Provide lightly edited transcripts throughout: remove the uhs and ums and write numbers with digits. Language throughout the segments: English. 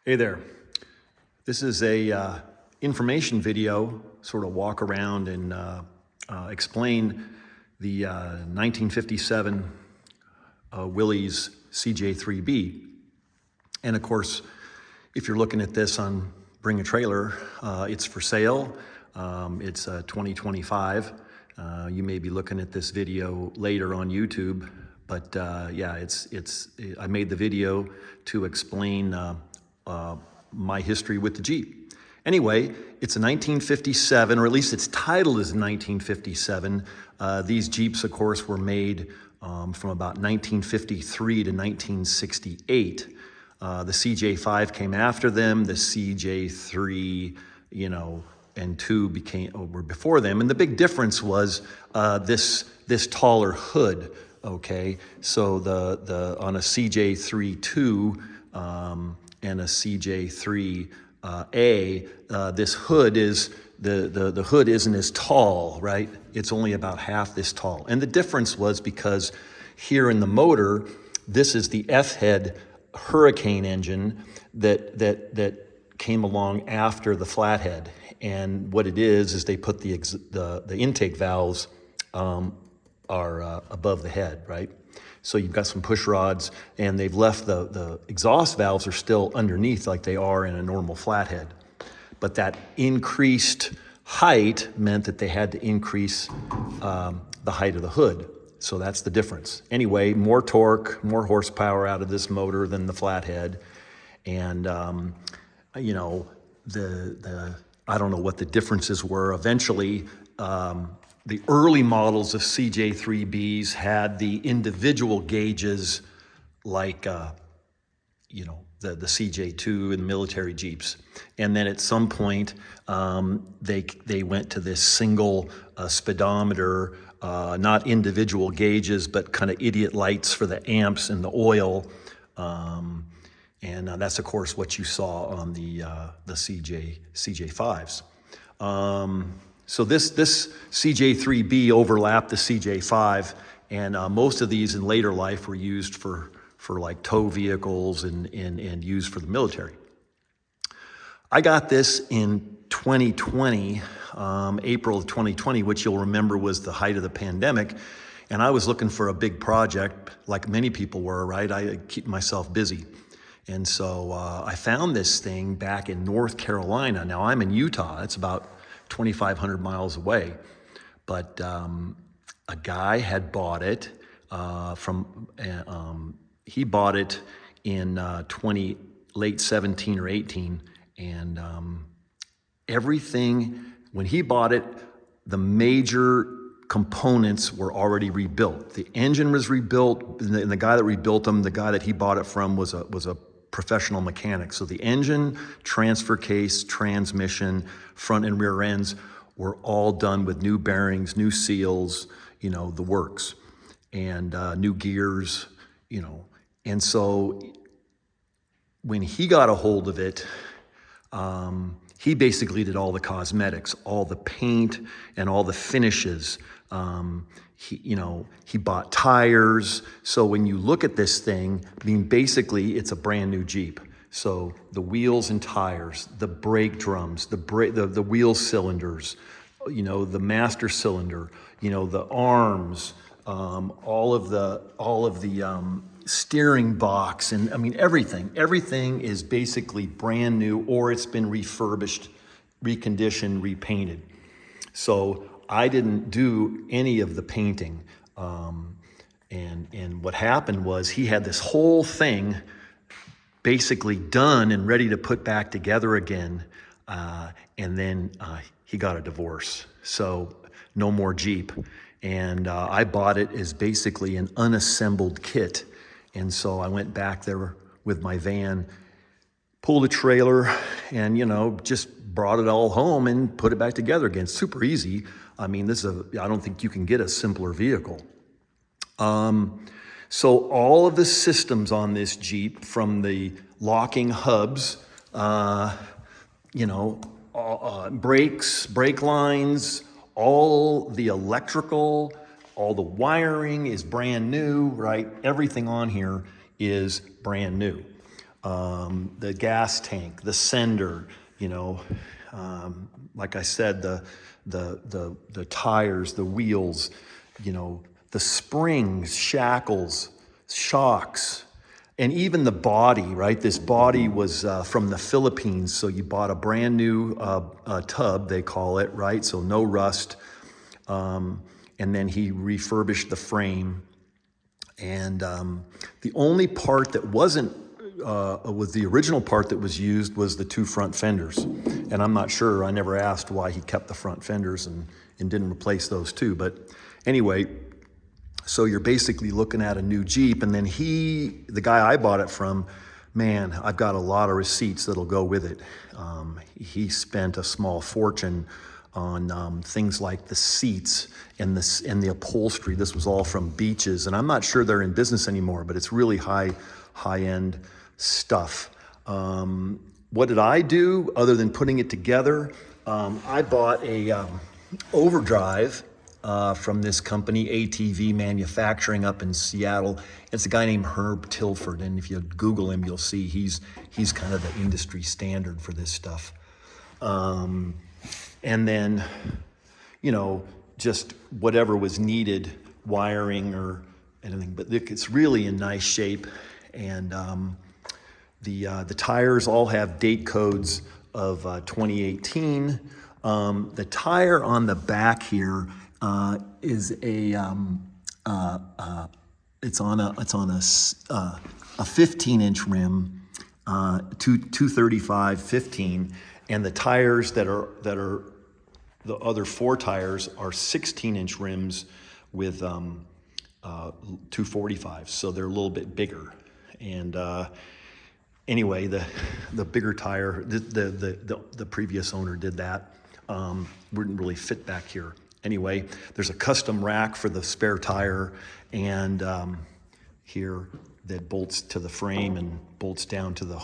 Hey there. This is a information video, sort of walk around and explain the 1957 Willys CJ3B. And of course, if you're looking at this on Bring a Trailer, it's for sale. It's 2025. You may be looking at this video later on YouTube, but yeah, I made the video to explain my history with the Jeep. Anyway, it's a 1957, or at least its title is 1957. These Jeeps, of course, were made from about 1953 to 1968. The CJ5 came after them. The CJ3, and 2 were before them. And the big difference was this taller hood. Okay, so on a CJ3-2 and a CJ3A, this hood is the hood isn't as tall, right? It's only about half this tall. And the difference was because here in the motor, this is the F-head Hurricane engine that came along after the flathead. And what it is they put the intake valves are above the head, right? So you've got some push rods, and they've left the exhaust valves are still underneath like they are in a normal flathead. But that increased height meant that they had to increase the height of the hood. So that's the difference. Anyway, more torque, more horsepower out of this motor than the flathead. And, I don't know what the differences were. Eventually, the early models of CJ3Bs had the individual gauges like, the CJ2 and military Jeeps. And then at some point, they went to this single speedometer, not individual gauges, but kind of idiot lights for the amps and the oil. And that's, of course, what you saw on the CJ5s. So this CJ3B overlapped the CJ5, and most of these in later life were used for like tow vehicles and used for the military. I got this in 2020, April of 2020, which you'll remember was the height of the pandemic. And I was looking for a big project, like many people were, right? I keep myself busy. And so I found this thing back in North Carolina. Now I'm in Utah. It's about 2,500 miles away. But a guy had bought it he bought it in late 17 or 18. And everything, when he bought it, the major components were already rebuilt. The engine was rebuilt, and the guy that rebuilt them, the guy that he bought it from was a professional mechanic. So the engine, transfer case, transmission, front and rear ends were all done with new bearings, new seals, the works, and new gears, And so when he got a hold of it, he basically did all the cosmetics, all the paint and all the finishes. He bought tires. So when you look at this thing, basically it's a brand new Jeep. So the wheels and tires, the brake drums, the wheel cylinders, the master cylinder, the arms, all of the steering box, and everything is basically brand new, or it's been refurbished, reconditioned, repainted. So I didn't do any of the painting. And what happened was he had this whole thing basically done and ready to put back together again. And then he got a divorce. So no more Jeep. And I bought it as basically an unassembled kit. And so I went back there with my van, pulled a trailer, and, just brought it all home and put it back together again. Super easy. I don't think you can get a simpler vehicle. So all of the systems on this Jeep, from the locking hubs, brakes, brake lines, all the electrical, all the wiring is brand new, right? Everything on here is brand new. the gas tank, the sender, you know, like I said, the tires, the wheels, you know, the springs, shackles, shocks, and even the body, right? This body was from the Philippines, so you bought a brand new tub, they call it, right? So no rust. And then he refurbished the frame. And the only part that wasn't, was the original part that was used was the two front fenders. And I'm not sure, I never asked why he kept the front fenders and didn't replace those two. But anyway, so you're basically looking at a new Jeep, and then the guy I bought it from, man, I've got a lot of receipts that'll go with it. He spent a small fortune on things like the seats and the upholstery. This was all from Beaches, and I'm not sure they're in business anymore, but it's really high-end stuff. What did I do other than putting it together? I bought a overdrive from this company, ATV Manufacturing, up in Seattle. It's a guy named Herb Tilford, and if you Google him, you'll see he's kind of the industry standard for this stuff. And then, you know, just whatever was needed, wiring or anything. But it's really in nice shape, and the tires all have date codes of 2018. The tire on the back here is it's on a 15-inch rim, 235 15, and the tires that are the other four tires are 16-inch rims with 245, so they're a little bit bigger. And anyway, the bigger tire, the previous owner did that. Wouldn't really fit back here. Anyway, there's a custom rack for the spare tire, and here that bolts to the frame and bolts down to the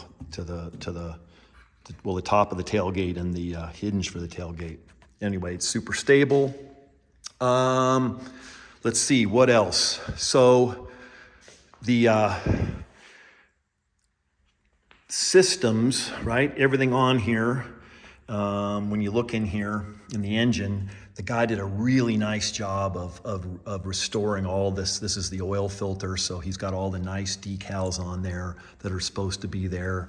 top of the tailgate and the hinge for the tailgate. Anyway, it's super stable. Let's see, what else? So the systems, right? Everything on here, when you look in here in the engine, the guy did a really nice job of restoring all this. This is the oil filter, so he's got all the nice decals on there that are supposed to be there.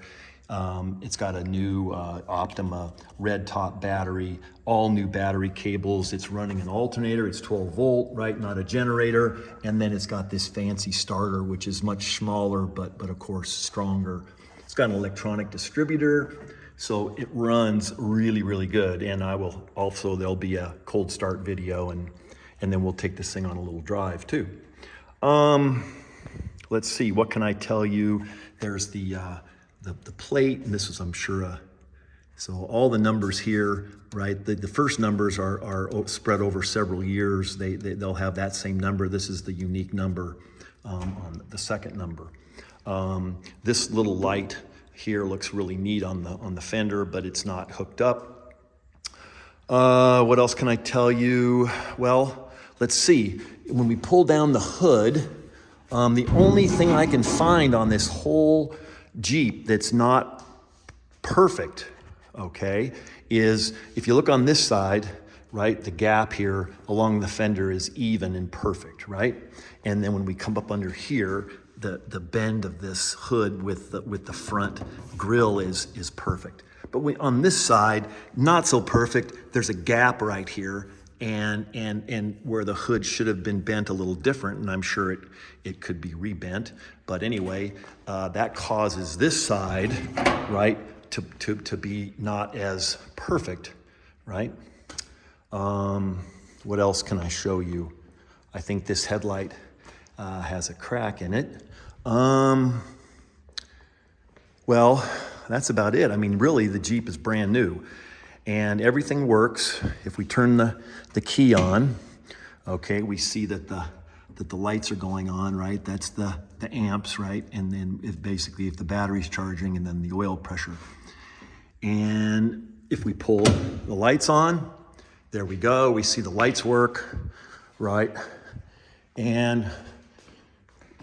It's got a new Optima red top battery, all new battery cables. It's running an alternator. It's 12 volt, right? Not a generator. And then it's got this fancy starter, which is much smaller, but of course stronger. It's got an electronic distributor, so it runs really, really good. And there'll be a cold start video, and then we'll take this thing on a little drive too. Let's see, what can I tell you? There's the plate, and this is, I'm sure, so all the numbers here, right? The first numbers are spread over several years. They'll have that same number. This is the unique number on the second number. This little light here looks really neat on the fender, but it's not hooked up. What else can I tell you? Well, let's see. When we pull down the hood, the only thing I can find on this whole Jeep that's not perfect, okay, is if you look on this side, right, the gap here along the fender is even and perfect, right? And then when we come up under here, the bend of this hood with the front grille is perfect. But on this side, not so perfect. There's a gap right here, and where the hood should have been bent a little different, and I'm sure it could be rebent. But anyway, that causes this side, right, to be not as perfect, right? What else can I show you? I think this headlight has a crack in it. Well, that's about it. I mean, really, the Jeep is brand new, and everything works. If we turn the key on, okay, we see that the lights are going on, right? That's the amps, right? And then if the battery's charging, and then the oil pressure. And if we pull the lights on, there we go. We see the lights work, right? And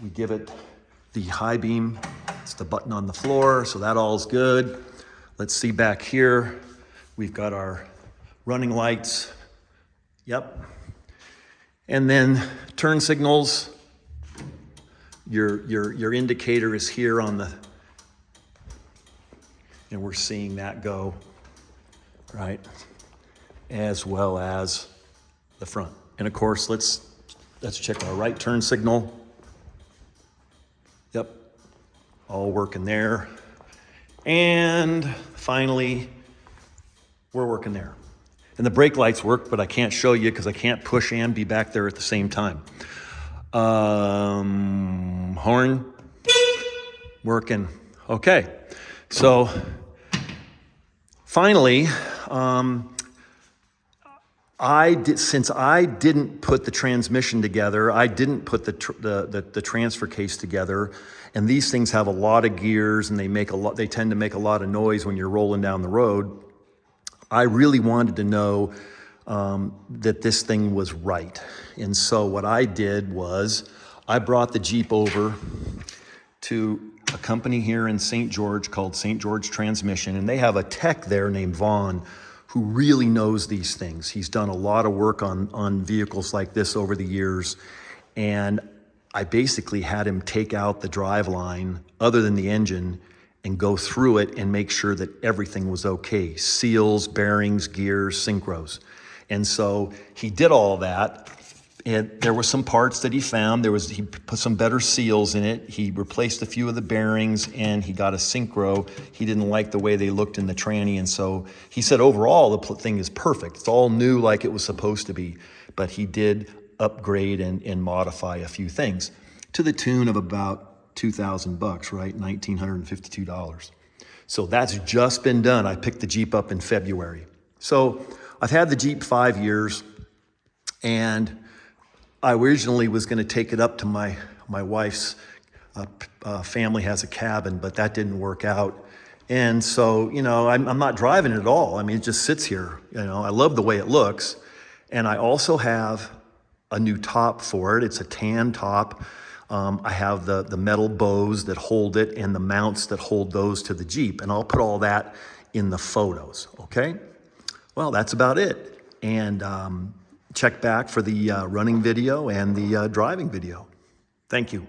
we give it the high beam. It's the button on the floor, so that all's good. Let's see back here. We've got our running lights. Yep. And then turn signals. Your indicator is here on the, and we're seeing that go, right? As well as the front. And of course, let's check our right turn signal. Yep, all working there. And finally, we're working there. And the brake lights work, but I can't show you because I can't push and be back there at the same time. Horn, working. Okay, so finally, since I didn't put the transmission together, I didn't put the transfer case together, and these things have a lot of gears and they tend to make a lot of noise when you're rolling down the road. I really wanted to know that this thing was right. And so what I did was I brought the Jeep over to a company here in St. George called St. George Transmission, and they have a tech there named Vaughn who really knows these things. He's done a lot of work on vehicles like this over the years, and I basically had him take out the driveline other than the engine and go through it and make sure that everything was okay. Seals, bearings, gears, synchros. And so he did all that. And there were some parts that he found. He put some better seals in it. He replaced a few of the bearings and he got a synchro. He didn't like the way they looked in the tranny. And so he said overall the thing is perfect. It's all new like it was supposed to be. But he did upgrade and modify a few things to the tune of about $2,000, right? $1,952. So that's just been done. I picked the Jeep up in February. So I've had the Jeep 5 years, and I originally was going to take it up to my wife's family has a cabin, but that didn't work out. And so, I'm not driving it at all. I mean, it just sits here. I love the way it looks. And I also have a new top for it. It's a tan top. I have the metal bows that hold it and the mounts that hold those to the Jeep. And I'll put all that in the photos, okay? Well, that's about it. And check back for the running video and the driving video. Thank you.